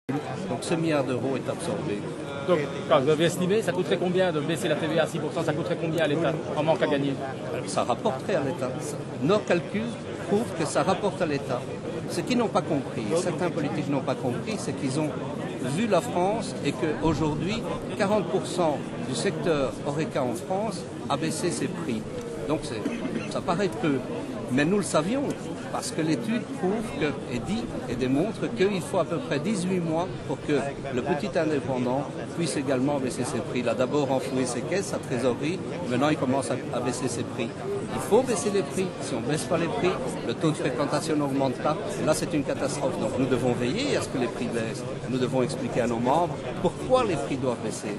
Donc ce milliard d'euros est absorbé. Donc, quand vous avez estimé, ça coûterait combien de baisser la TVA à 6%? Ça coûterait combien à l'État en manque à gagner? Ça rapporterait à l'État. Nos calculs prouvent que ça rapporte à l'État. Ce qu'ils n'ont pas compris, certains politiques n'ont pas compris, c'est qu'ils ont vu la France et qu'aujourd'hui, 40% du secteur Horeca en France a baissé ses prix. Donc ça paraît peu. Mais nous le savions, parce que l'étude prouve et dit et démontre qu'il faut à peu près 18 mois pour que le petit indépendant puisse également baisser ses prix. Il a d'abord enfoué ses caisses, sa trésorerie, maintenant il commence à baisser ses prix. Il faut baisser les prix. Si on ne baisse pas les prix, le taux de fréquentation n'augmente pas. Là, c'est une catastrophe. Donc nous devons veiller à ce que les prix baissent. Nous devons expliquer à nos membres pourquoi les prix doivent baisser.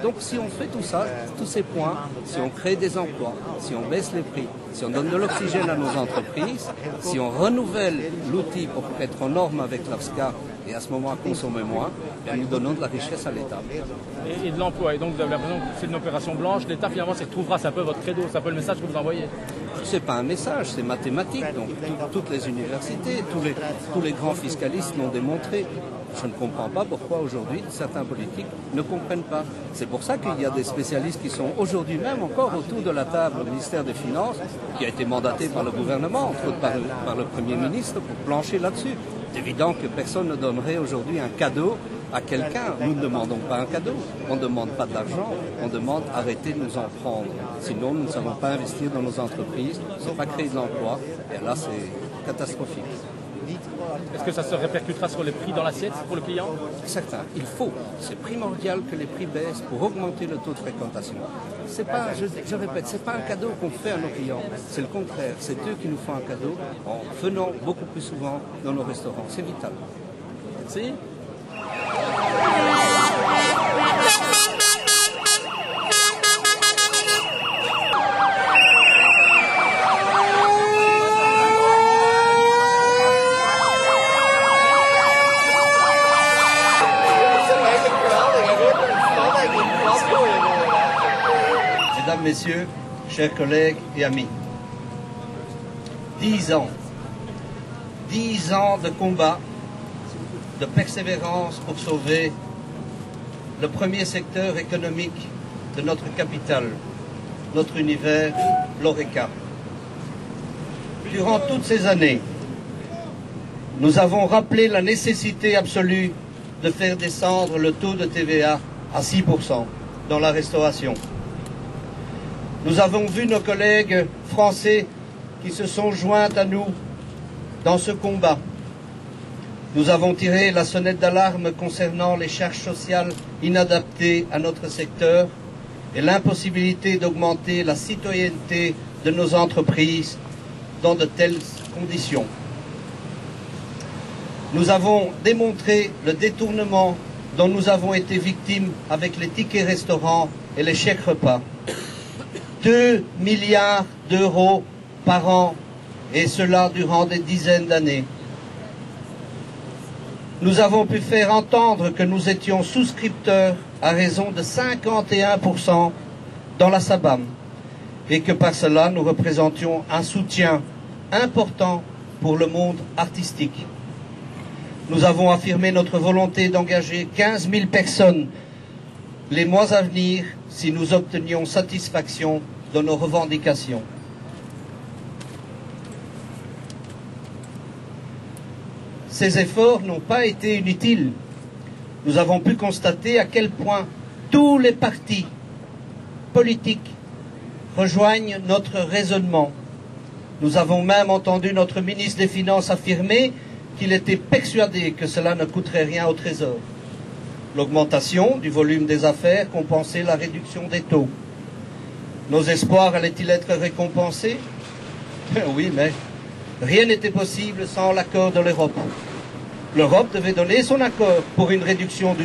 Donc si on fait tout ça, tous ces points, si on crée des emplois, si on baisse les prix, si on donne de l'oxygène à nos entreprises, si on renouvelle l'outil pour être en norme avec l'AFSCA et à ce moment consommer moins, nous donnons de la richesse à l'État. Et de l'emploi. Et donc vous avez l'impression que c'est une opération blanche. L'État finalement s'y retrouvera. C'est un peu votre credo, c'est un peu le message que vous envoyez. Ce n'est pas un message, c'est mathématique. Donc toutes les universités, tous les grands fiscalistes l'ont démontré. Je ne comprends pas pourquoi aujourd'hui certains politiques ne comprennent pas. C'est pour ça qu'il y a des spécialistes qui sont aujourd'hui même encore autour de la table au ministère des Finances, qui a été mandaté par le gouvernement, entre autres par le Premier ministre, pour plancher là-dessus. C'est évident que personne ne donnerait aujourd'hui un cadeau à quelqu'un. Nous ne demandons pas un cadeau, on ne demande pas de l'argent, on demande arrêter de nous en prendre. Sinon, nous ne savons pas investir dans nos entreprises, nous ne pas créer de l'emploi, et là c'est catastrophique. Est-ce que ça se répercutera sur les prix dans l'assiette pour le client? Certain, il faut, c'est primordial que les prix baissent pour augmenter le taux de fréquentation. C'est pas, je répète, c'est pas un cadeau qu'on fait à nos clients, c'est le contraire, c'est eux qui nous font un cadeau en venant beaucoup plus souvent dans nos restaurants, c'est vital. Merci. Mesdames, Messieurs, chers collègues et amis, 10 ans de combat, de persévérance pour sauver le premier secteur économique de notre capitale, notre univers, l'Horeca. Durant toutes ces années, nous avons rappelé la nécessité absolue de faire descendre le taux de TVA à 6% dans la restauration. Nous avons vu nos collègues français qui se sont joints à nous dans ce combat. Nous avons tiré la sonnette d'alarme concernant les charges sociales inadaptées à notre secteur et l'impossibilité d'augmenter la citoyenneté de nos entreprises dans de telles conditions. Nous avons démontré le détournement dont nous avons été victimes avec les tickets restaurants et les chèques repas. 2 milliards d'euros par an, et cela durant des dizaines d'années. Nous avons pu faire entendre que nous étions souscripteurs à raison de 51% dans la SABAM, et que par cela nous représentions un soutien important pour le monde artistique. Nous avons affirmé notre volonté d'engager 15 000 personnes les mois à venir si nous obtenions satisfaction de nos revendications. Ces efforts n'ont pas été inutiles. Nous avons pu constater à quel point tous les partis politiques rejoignent notre raisonnement. Nous avons même entendu notre ministre des Finances affirmer qu'il était persuadé que cela ne coûterait rien au Trésor. L'augmentation du volume des affaires compensait la réduction des taux. Nos espoirs allaient-ils être récompensés? Oui, mais rien n'était possible sans l'accord de l'Europe. L'Europe devait donner son accord pour une réduction du